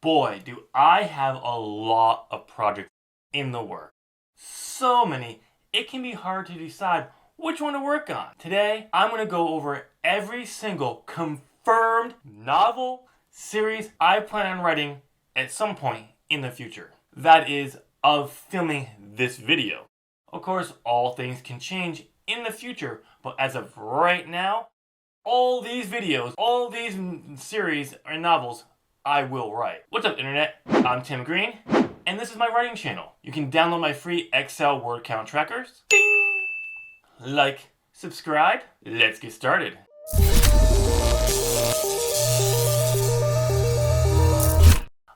Boy, do I have a lot of projects in the works. So many, it can be hard to decide which one to work on. Today, I'm going to go over every single confirmed novel series I plan on writing at some point in the future. That is, of filming this video. Of course, all things can change in the future, but as of right now, all these videos, all these series and novels I will write. What's up, internet? I'm Tim Green, and this is my writing channel. You can download my free Excel word count trackers. Ding! Like, subscribe, let's get started.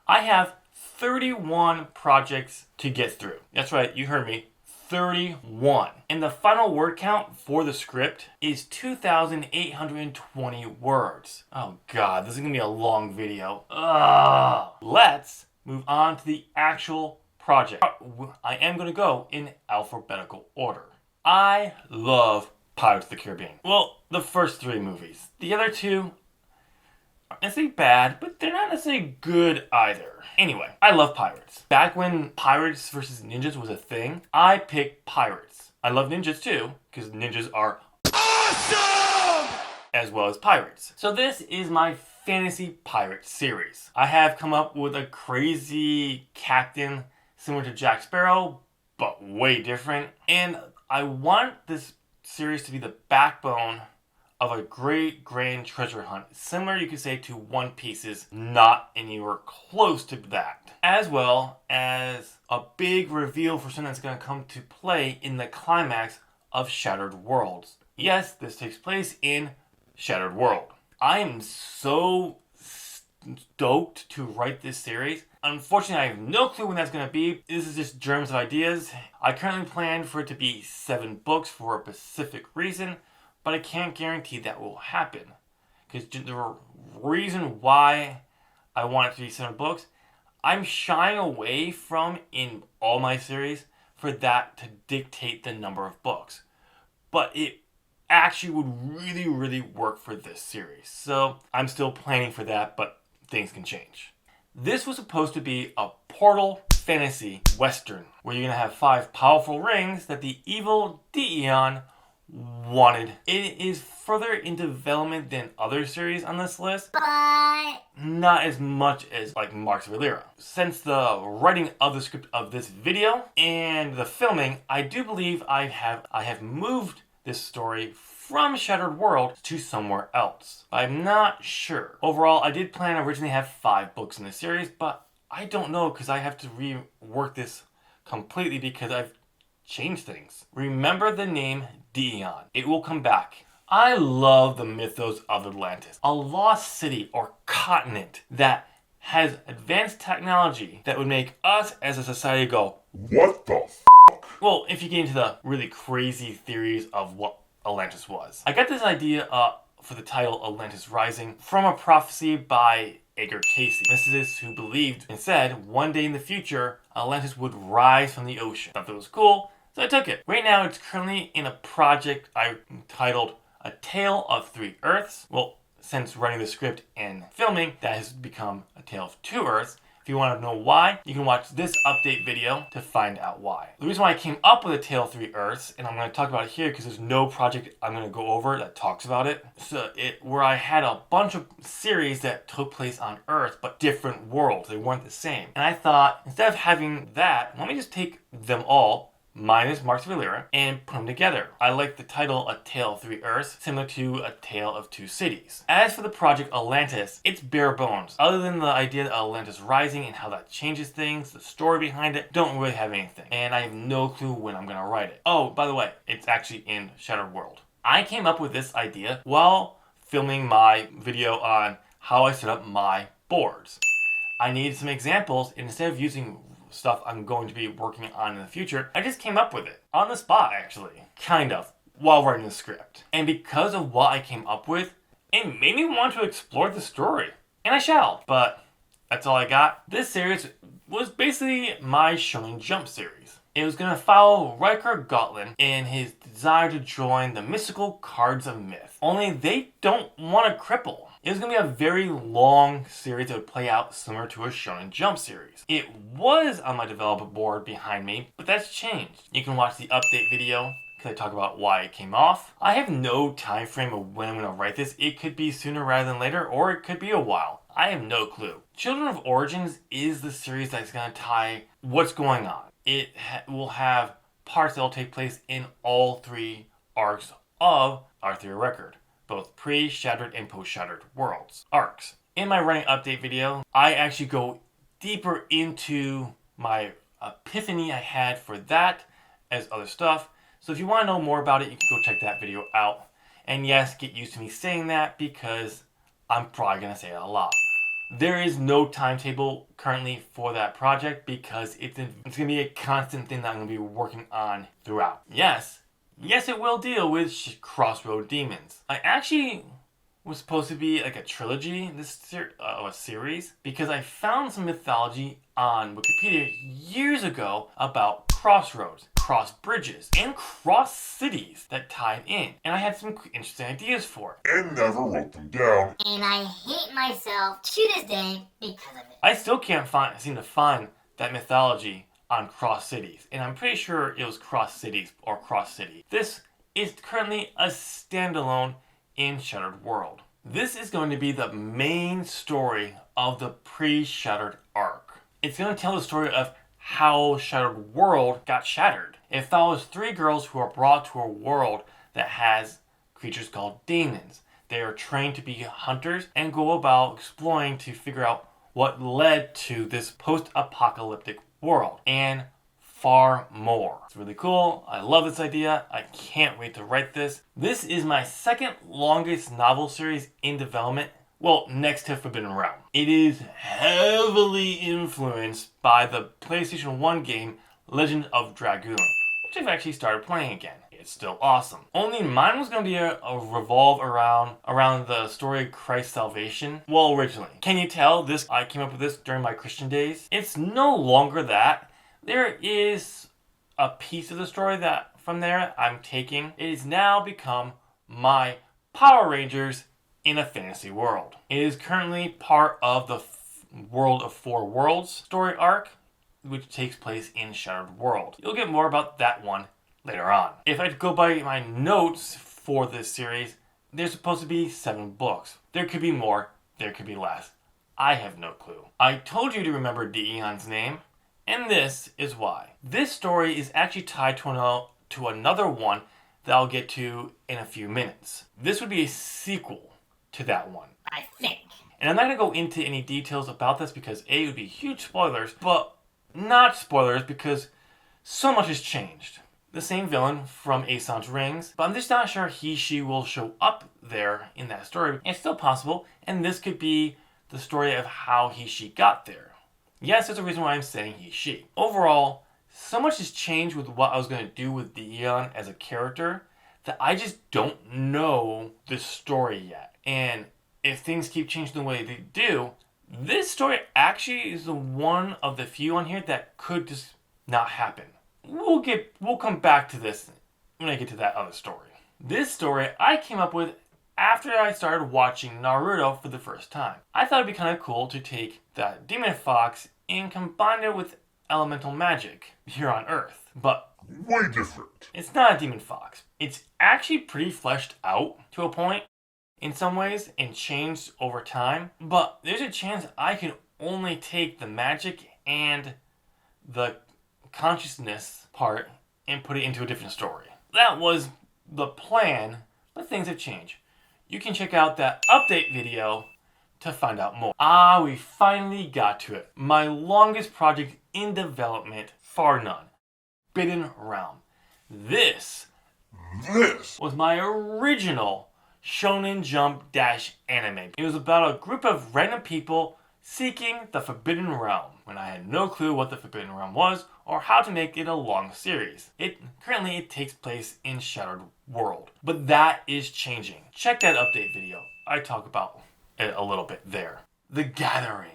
I have 31 projects to get through. That's right, you heard me. 31. And the final word count for the script is 2,820 words. Oh god, this is gonna be a long video. Ugh. Let's move on to the actual project. I am gonna go in alphabetical order. I love Pirates of the Caribbean. Well, the first 3 movies. The other 2 aren't necessarily bad, but they're not necessarily good either. Anyway, I love pirates. Back when pirates versus ninjas was a thing, I picked pirates. I love ninjas too, because ninjas are awesome! As well as pirates. So this is my fantasy pirate series. I have come up with a crazy captain similar to Jack Sparrow, but way different. And I want this series to be the backbone of a great grand treasure hunt, similar you could say to One Piece's, not anywhere close to that, as well as a big reveal for something that's going to come to play in the climax of Shattered Worlds. Yes, this takes place in Shattered World. I am so stoked to write this series. Unfortunately, I have no clue when that's going to be. This is just germs of ideas. I currently plan for it to be 7 books for a specific reason, but I can't guarantee that will happen. Because the reason why I want it to be 7 books, I'm shying away from, in all my series, for that to dictate the number of books. But it actually would really, really work for this series. So I'm still planning for that, but things can change. This was supposed to be a portal fantasy western, where you're going to have 5 powerful rings that the evil Dyieon wanted. It is further in development than other series on this list, but not as much as like Marks of Ilira. Since the writing of the script of this video and the filming, I do believe I have moved this story from Shattered World to somewhere else. But I'm not sure. Overall, I did plan to originally have 5 books in the series, but I don't know because I have to rework this completely because I've changed things. Remember the name Dyieon. It will come back. I love the mythos of Atlantis, a lost city or continent that has advanced technology that would make us as a society go, what the f***? Well, if you get into the really crazy theories of what Atlantis was. I got this idea for the title Atlantis Rising from a prophecy by Edgar Casey. Mythicists who believed and said one day in the future Atlantis would rise from the ocean. Thought that was cool, so I took it. Right now it's currently in a project I titled A Tale of 3 Earths. Well, since writing the script and filming, that has become A Tale of 2 Earths. If you want to know why, you can watch this update video to find out why. The reason why I came up with A Tale of 3 Earths, and I'm going to talk about it here because there's no project I'm going to go over that talks about it. So where I had a bunch of series that took place on Earth, but different worlds. They weren't the same. And I thought, instead of having that, let me just take them all, minus Marks of Ilira, and put them together. I like the title A Tale of 3 Earths, similar to A Tale of 2 Cities. As for the project Atlantis, it's bare bones. Other than the idea of Atlantis Rising and how that changes things, the story behind it, don't really have anything. And I have no clue when I'm going to write it. Oh, by the way, it's actually in Shattered World. I came up with this idea while filming my video on how I set up my boards. I needed some examples, and instead of using stuff I'm going to be working on in the future, I just came up with it. On the spot, actually. Kind of. While writing the script. And because of what I came up with, it made me want to explore the story. And I shall. But that's all I got. This series was basically my Shonen Jump series. It was going to follow Riker Gotland in his desire to join the mystical Cards of Myth. Only they don't want to cripple. It was going to be a very long series that would play out similar to a Shonen Jump series. It was on my developer board behind me, but that's changed. You can watch the update video because I talk about why it came off. I have no time frame of when I'm going to write this. It could be sooner rather than later, or it could be a while. I have no clue. Children of Origins is the series that's going to tie what's going on. It will have parts that will take place in all 3 arcs of Arthur Record, both pre-Shattered and post-Shattered Worlds arcs. In my running update video, I actually go deeper into my epiphany I had for that as other stuff. So if you want to know more about it, you can go check that video out. And yes, get used to me saying that because I'm probably going to say it a lot. There is no timetable currently for that project because it's going to be a constant thing that I'm going to be working on throughout. Yes, it will deal with Crossroad Demons. I actually was supposed to be like a trilogy in this a series because I found some mythology on Wikipedia years ago about crossroads, cross bridges, and cross cities that tied in. And I had some interesting ideas for it. And never wrote them down. And I hate myself to this day because of it. I still can't seem to find that mythology on cross cities. And I'm pretty sure it was cross cities or cross city. This is currently a standalone in Shattered World. This is going to be the main story of the pre-Shattered arc. It's going to tell the story of how Shattered World got shattered. It follows 3 girls who are brought to a world that has creatures called demons. They are trained to be hunters and go about exploring to figure out what led to this post-apocalyptic world and far more. It's really cool. I love this idea. I can't wait to write this. This is my 2nd longest novel series in development. Well, next to Forbidden Realm. It is heavily influenced by the PlayStation 1 game Legend of Dragoon, which I've actually started playing again. It's still awesome. Only mine was going to be a revolve around the story of Christ's salvation. Well, originally. Can you tell this? I came up with this during my Christian days. It's no longer that. There is a piece of the story that from there I'm taking. It has now become my Power Rangers in a fantasy world. It is currently part of the World of 4 Worlds story arc, which takes place in Shattered World. You'll get more about that one later on. If I go by my notes for this series, there's supposed to be 7 books. There could be more, there could be less. I have no clue. I told you to remember Dyieon's name, and this is why. This story is actually tied to another one that I'll get to in a few minutes. This would be a sequel to that one, I think. And I'm not going to go into any details about this because A, it would be huge spoilers, but not spoilers because so much has changed. The same villain from Aceon Rings, but I'm just not sure she will show up there in that story. It's still possible, and this could be the story of how she got there. Yes, there's a reason why I'm saying she. Overall, so much has changed with what I was going to do with Dyieon as a character that I just don't know the story yet. And if things keep changing the way they do, this story actually is the one of the few on here that could just not happen. We'll come back to this when I get to that other story. This story I came up with after I started watching Naruto for the first time. I thought it'd be kind of cool to take that demon fox and combine it with elemental magic here on Earth. But Way different. it's not a demon fox. It's actually pretty fleshed out to a point in some ways and changed over time. But there's a chance I can only take the magic and the consciousness part and put it into a different story. That was the plan, but things have changed. You can check out that update video to find out more. We finally got to it. My longest project in development, far none. Forbidden Realm. This was my original Shonen Jump anime. It was about a group of random people seeking the Forbidden Realm when I had no clue what the Forbidden Realm was or how to make it a long series. Currently it takes place in Shattered World, but that is changing. Check that update video. I talk about it a little bit there. The Gathering,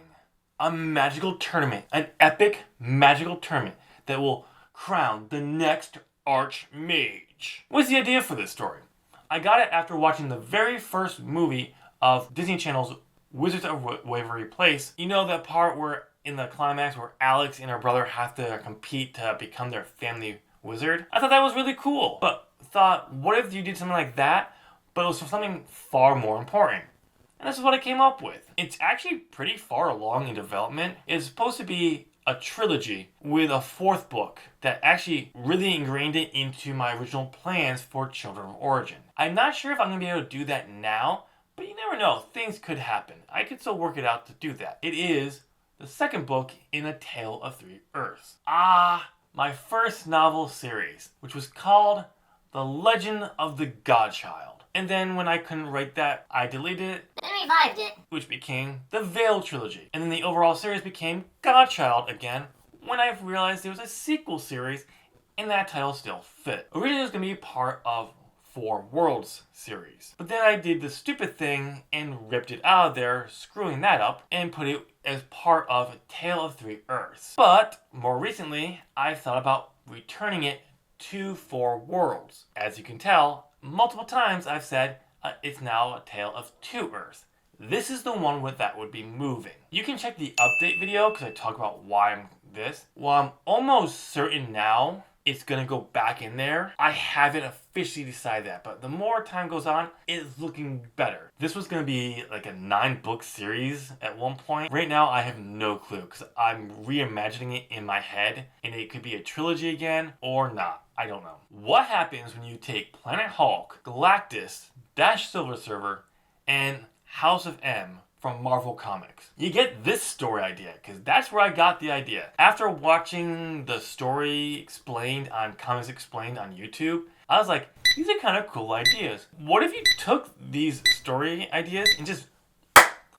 a magical tournament, an epic magical tournament that will crown the next Archmage. What's the idea for this story? I got it after watching the very first movie of Disney Channel's Wizards of Waverly Place. You know that part where in the climax where Alex and her brother have to compete to become their family wizard? I thought that was really cool, but thought, what if you did something like that, but it was for something far more important? And this is what I came up with. It's actually pretty far along in development. It's supposed to be a trilogy with a fourth book that actually really ingrained it into my original plans for Children of Origin. I'm not sure if I'm going to be able to do that now, but you never know. Things could happen. I could still work it out to do that. It is the second book in A Tale of Three Earths. My first novel series, which was called The Legend of the Godchild. And then when I couldn't write that, I deleted it. Then revived it. Which became the Veil Trilogy. And then the overall series became Godchild again when I realized there was a sequel series and that title still fit. Originally it was going to be part of Four Worlds series. But then I did the stupid thing and ripped it out of there, screwing that up, and put it as part of A Tale of Three Earths. But more recently, I thought about returning it to Four Worlds. As you can tell, multiple times I've said it's now A Tale of Two Earths. This is the one that would be moving. You can check the update video because I talk about why I'm this. Well, I'm almost certain now it's going to go back in there. I haven't officially decided that, but the more time goes on, it's looking better. This was going to be like a 9-book series at one point. Right now, I have no clue because I'm reimagining it in my head, and it could be a trilogy again or not. I don't know. What happens when you take Planet Hulk, Galactus, Dash Silver Surfer, and House of M from Marvel Comics? You get this story idea, because that's where I got the idea. After watching the story explained on Comics Explained on YouTube, I was like, these are kind of cool ideas. What if you took these story ideas and just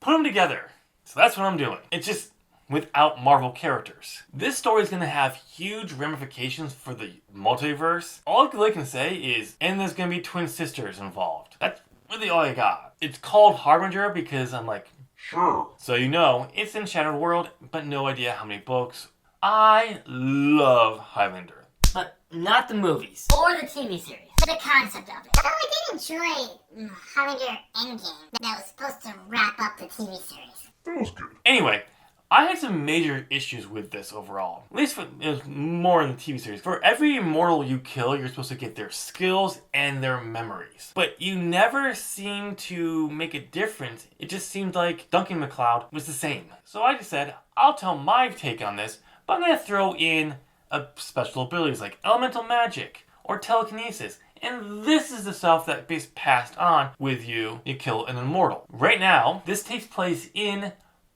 put them together? So that's what I'm doing. It's just without Marvel characters. This story is going to have huge ramifications for the multiverse. All I really can say is, and there's going to be twin sisters involved. That's really all I got. It's called Harbinger because I'm like, Sure. so you know, it's in Shattered World, but no idea how many books. I love Highlander. But not the movies. Or the TV series. The concept of it. Although I did enjoy Harbinger Endgame that was supposed to wrap up the TV series. That was good. Anyway, I had some major issues with this overall. At least it was more in the TV series. For every immortal you kill, you're supposed to get their skills and their memories. But you never seem to make a difference. It just seemed like Duncan MacLeod was the same. So I just said, I'll tell my take on this, but I'm going to throw in special abilities like elemental magic or telekinesis. And this is the stuff that is passed on with you kill an immortal. Right now, this takes place in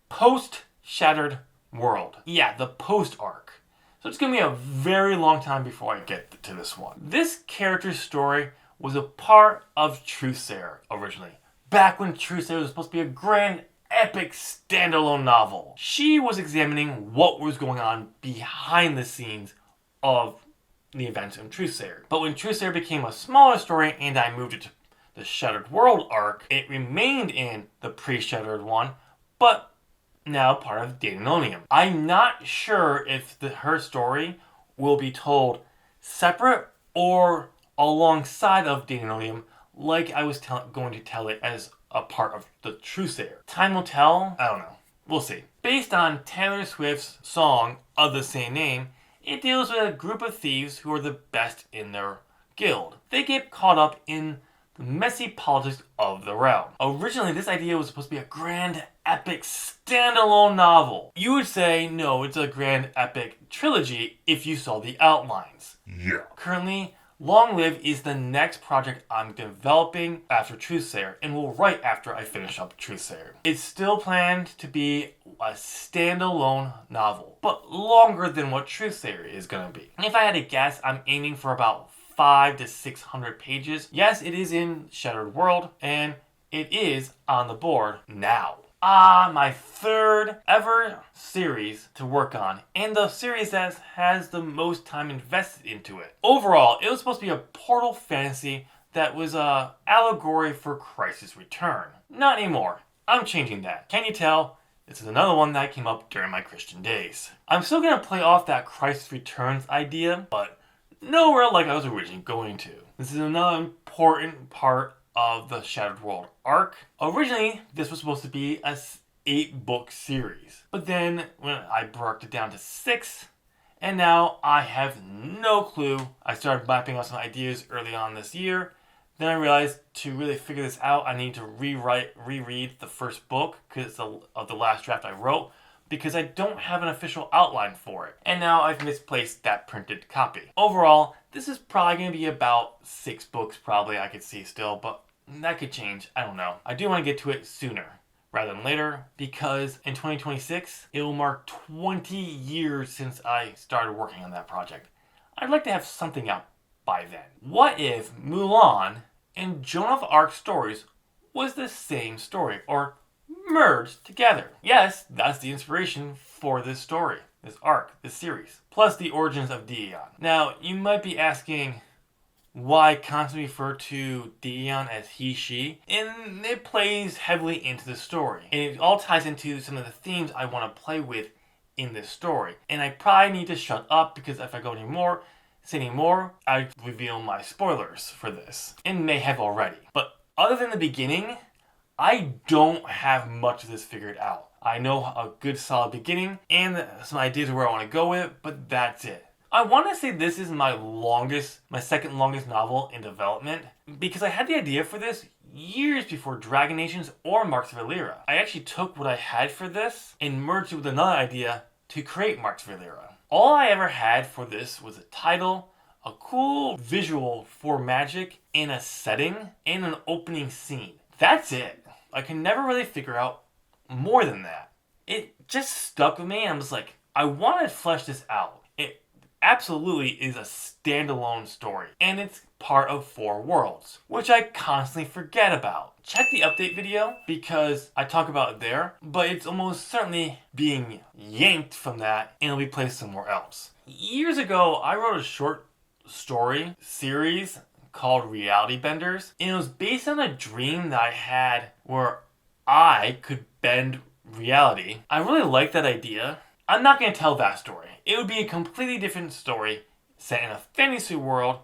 post-Shattered World. Yeah, the post-arc. So it's going to be a very long time before I get to this one. This character's story was a part of TruthSayer originally. Back when TruthSayer was supposed to be a grand, epic, standalone novel. She was examining what was going on behind the scenes of the events in TruthSayer. But when TruthSayer became a smaller story and I moved it to the Shattered World arc, it remained in the pre-Shattered one, but now part of Daemonium. I'm not sure if her story will be told separate or alongside of Daemonium, like I was going to tell it as a part of the TruthSayer. Time will tell. I don't know. We'll see. Based on Taylor Swift's song of the same name, it deals with a group of thieves who are the best in their guild. They get caught up in the messy politics of the realm. Originally, this idea was supposed to be a grand, epic, standalone novel. You would say, no, it's a grand, epic trilogy if you saw the outlines. Yeah. Currently, Long Live is the next project I'm developing after TruthSayer and will write after I finish up TruthSayer. It's still planned to be a standalone novel, but longer than what TruthSayer is going to be. And if I had to guess, I'm aiming for about 500 to 600 pages. Yes, it is in Shattered World, and it is on the board now. My third ever series to work on, and the series that has the most time invested into it. Overall, it was supposed to be a portal fantasy that was an allegory for Crisis Return. Not anymore. I'm changing that. Can you tell? This is another one that came up during my Christian days. I'm still going to play off that Crisis Returns idea, but nowhere like I was originally going to. This is another important part of the Shattered World arc. Originally, this was supposed to be a 8-book series, but then when I broke it down to 6, and now I have no clue. I started mapping out some ideas early on this year. Then I realized to really figure this out, I need to reread the first book because of the last draft I wrote, because I don't have an official outline for it. And now I've misplaced that printed copy. Overall, this is probably going to be about 6 books probably I could see still, but that could change. I don't know. I do want to get to it sooner rather than later, because in 2026, it will mark 20 years since I started working on that project. I'd like to have something out by then. What if Mulan and Joan of Arc stories was the same story, or merged together? Yes, that's the inspiration for this story, this arc, this series, plus the origins of Dyieon. Now, you might be asking why constantly refer to Dyieon as he, she, and it plays heavily into the story. And it all ties into some of the themes I want to play with in this story. And I probably need to shut up, because if I go say any more, I reveal my spoilers for this, and may have already. But other than the beginning, I don't have much of this figured out. I know a good solid beginning and some ideas of where I want to go with it, but that's it. I want to say this is my second longest novel in development, because I had the idea for this years before Dragon Nations or Marks of Ilira. I actually took what I had for this and merged it with another idea to create Marks of Ilira. All I ever had for this was a title, a cool visual for magic, and a setting, and an opening scene. That's it. I can never really figure out more than that. It just stuck with me, and I was like, I want to flesh this out. It absolutely is a standalone story, and it's part of 4 worlds, which I constantly forget about. Check the update video, because I talk about it there, but it's almost certainly being yanked from that and it'll be placed somewhere else. Years ago, I wrote a short story series called Reality Benders, and it was based on a dream that I had where I could bend reality. I really like that idea. I'm not going to tell that story. It would be a completely different story set in a fantasy world,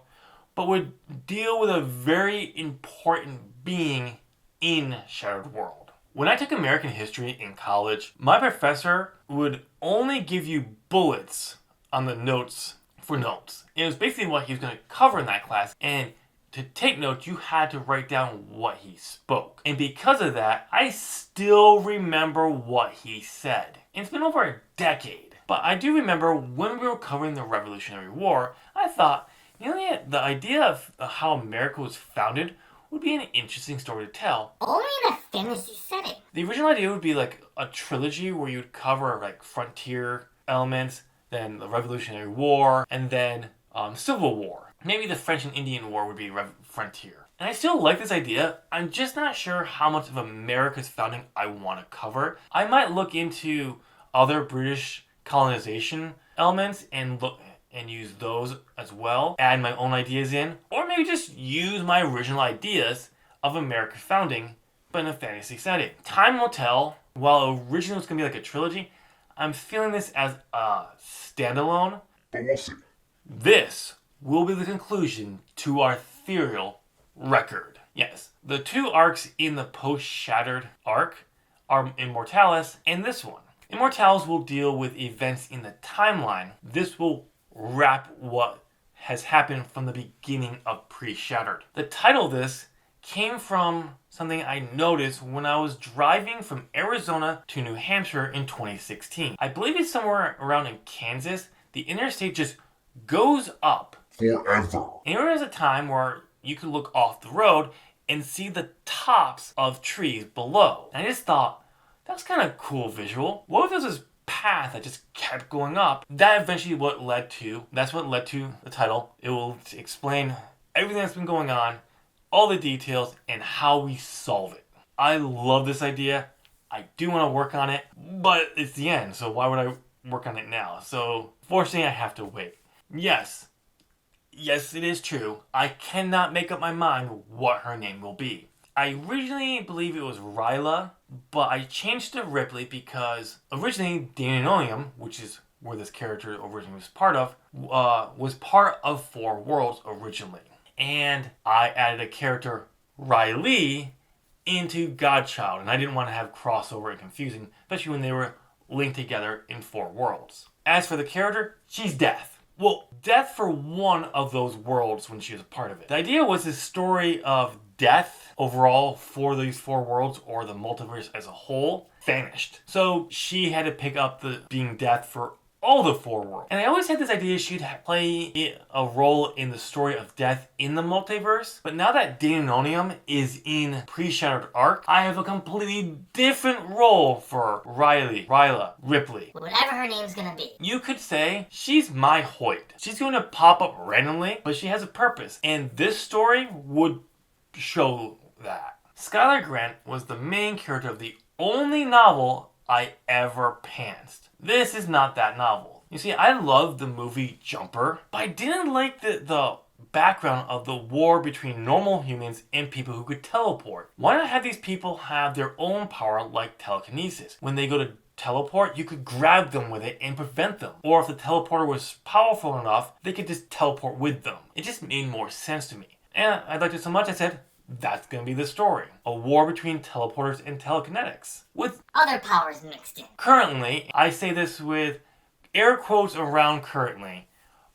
but would deal with a very important being in Shattered World. When I took American history in college, my professor would only give you bullets on the notes for notes. It was basically what he was going to cover in that class, and to take notes, you had to write down what he spoke. And because of that, I still remember what he said. And it's been over a decade. But I do remember when we were covering the Revolutionary War, I thought, the idea of how America was founded would be an interesting story to tell. Only in a fantasy setting. The original idea would be like a trilogy where you'd cover like frontier elements, then the Revolutionary War, and then Civil War. Maybe the French and Indian War would be frontier. And I still like this idea. I'm just not sure how much of America's founding I want to cover. I might look into other British colonization elements and use those as well, add my own ideas in, or maybe just use my original ideas of America's founding, but in a fantasy setting. Time will tell. While originally it's going to be like a trilogy, I'm feeling this as a standalone. But we'll see. This will be the conclusion to our ethereal record. Yes, the 2 arcs in the post-Shattered arc are Immortalis and this one. Immortalis will deal with events in the timeline. This will wrap what has happened from the beginning of pre-Shattered. The title of this came from something I noticed when I was driving from Arizona to New Hampshire in 2016. I believe it's somewhere around in Kansas. The interstate just goes up Forever. and there was a time where you could look off the road and see the tops of trees below. And I just thought, that's kind of cool visual. What if there's this path that just kept going up? That's what led to the title. It will explain everything that's been going on, all the details, and how we solve it. I love this idea. I do want to work on it, but it's the end, so why would I work on it now? So, fortunately, I have to wait. Yes, it is true. I cannot make up my mind what her name will be. I originally believe it was Rylie, but I changed to Ripley because originally Daemonium, which is where this character originally was part of 4 worlds originally. And I added a character, Rylie into Godchild, and I didn't want to have crossover and confusing, especially when they were linked together in 4 worlds. As for the character, she's Death. Well, Death for one of those worlds when she was a part of it. The idea was this story of Death overall for these 4 worlds, or the multiverse as a whole, vanished. So she had to pick up the being Death for all the 4 worlds. And I always had this idea she'd play a role in the story of Death in the multiverse. But now that Daemonium is in Pre-Shattered Arc, I have a completely different role for Rylie, Rylia, Ripley. Whatever her name's gonna be. You could say she's my Hoyt. She's going to pop up randomly, but she has a purpose. And this story would show that. Skylar Grant was the main character of the only novel I ever pantsed. This is not that novel. You see, I loved the movie Jumper, but I didn't like the background of the war between normal humans and people who could teleport. Why not have these people have their own power like telekinesis? When they go to teleport, you could grab them with it and prevent them. Or if the teleporter was powerful enough, they could just teleport with them. It just made more sense to me. And I liked it so much I said, that's going to be the story. A war between teleporters and telekinetics. With Other powers mixed in. currently, I say this with air quotes around currently,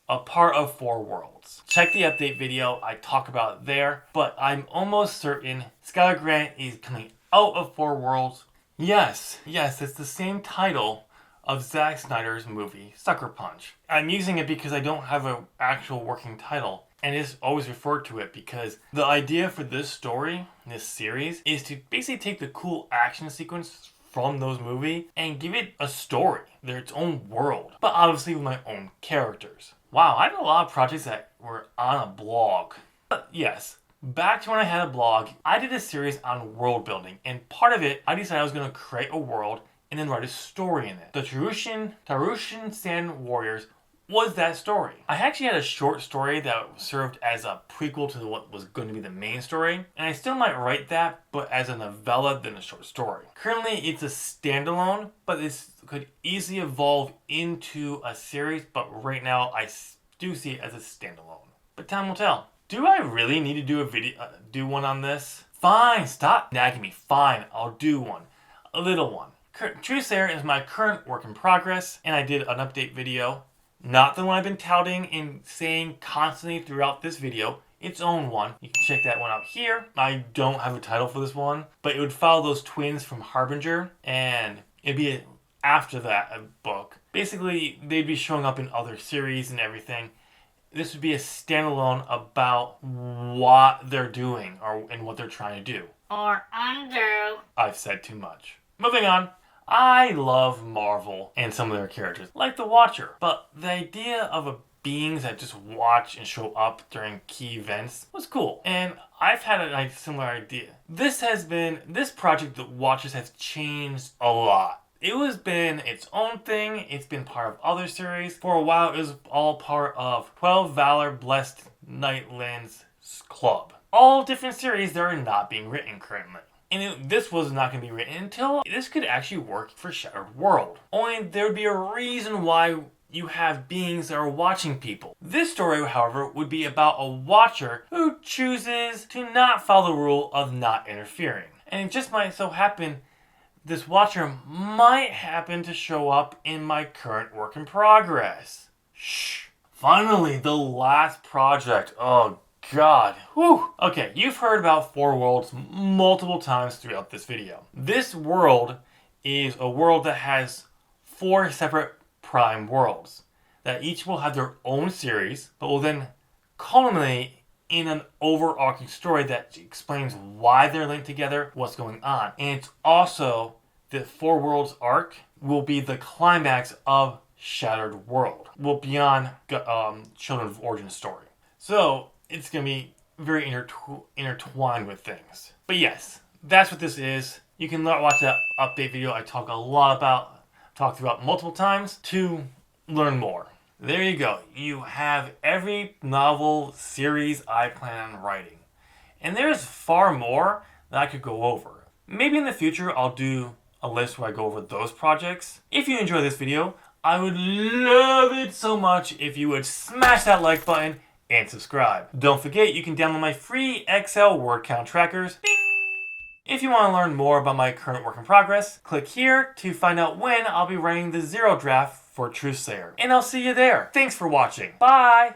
a part of 4 worlds. Check the update video, I talk about it there, but I'm almost certain Skylar Grant is coming out of 4 worlds. Yes, it's the same title of Zack Snyder's movie, Sucker Punch. I'm using it because I don't have an actual working title. And it's always referred to it because the idea for this story, this series, is to basically take the cool action sequence from those movies and give it a story, its own world, but obviously with my own characters. Wow, I had a lot of projects that were on a blog. But yes, back to when I had a blog, I did a series on world building, and part of it, I decided I was going to create a world and then write a story in it. The Tarushan Sand Warriors was that story. I actually had a short story that served as a prequel to what was going to be the main story, and I still might write that, but as a novella than a short story. Currently, it's a standalone, but this could easily evolve into a series, but right now I do see it as a standalone. But time will tell. Do I really need to do a video, do one on this? Fine, stop nagging me. Fine, I'll do one. A little one. TruthSayer is my current work in progress, and I did an update video. Not the one I've been touting and saying constantly throughout this video. Its own one. You can check that one out here. I don't have a title for this one, but it would follow those twins from Harbinger, and it'd be after that a book. Basically, they'd be showing up in other series and everything. This would be a standalone about what they're doing and what they're trying to do. Or undo. I've said too much. Moving on. I love Marvel and some of their characters, like the Watcher. But the idea of beings that just watch and show up during key events was cool. And I've had a similar idea. This project, the Watchers, has changed a lot. It was been its own thing. It's been part of other series. For a while, it was all part of 12 Valor Blessed Nightlands Club. All different series that are not being written currently. And this was not going to be written until this could actually work for Shattered World. Only there would be a reason why you have beings that are watching people. This story, however, would be about a watcher who chooses to not follow the rule of not interfering. And it just might so happen this watcher might happen to show up in my current work in progress. Shh. Finally, the last project. Oh, God. Whew. Okay, you've heard about 4 worlds multiple times throughout this video. This world is a world that has 4 separate prime worlds that each will have their own series, but will then culminate in an overarching story that explains why they're linked together, what's going on. And it's also the 4 worlds arc will be the climax of Shattered World. Will beyond Children of Origin story. So it's going to be very intertwined with things. But yes, that's what this is. You can watch that update video I talk throughout multiple times to learn more. There you go. You have every novel series I plan on writing. And there's far more that I could go over. Maybe in the future I'll do a list where I go over those projects. If you enjoy this video, I would love it so much if you would smash that like button and subscribe. Don't forget you can download my free Excel word count trackers. Bing! If you want to learn more about my current work in progress, click here to find out when I'll be writing the 0 draft for TruthSayer. And I'll see you there. Thanks for watching. Bye!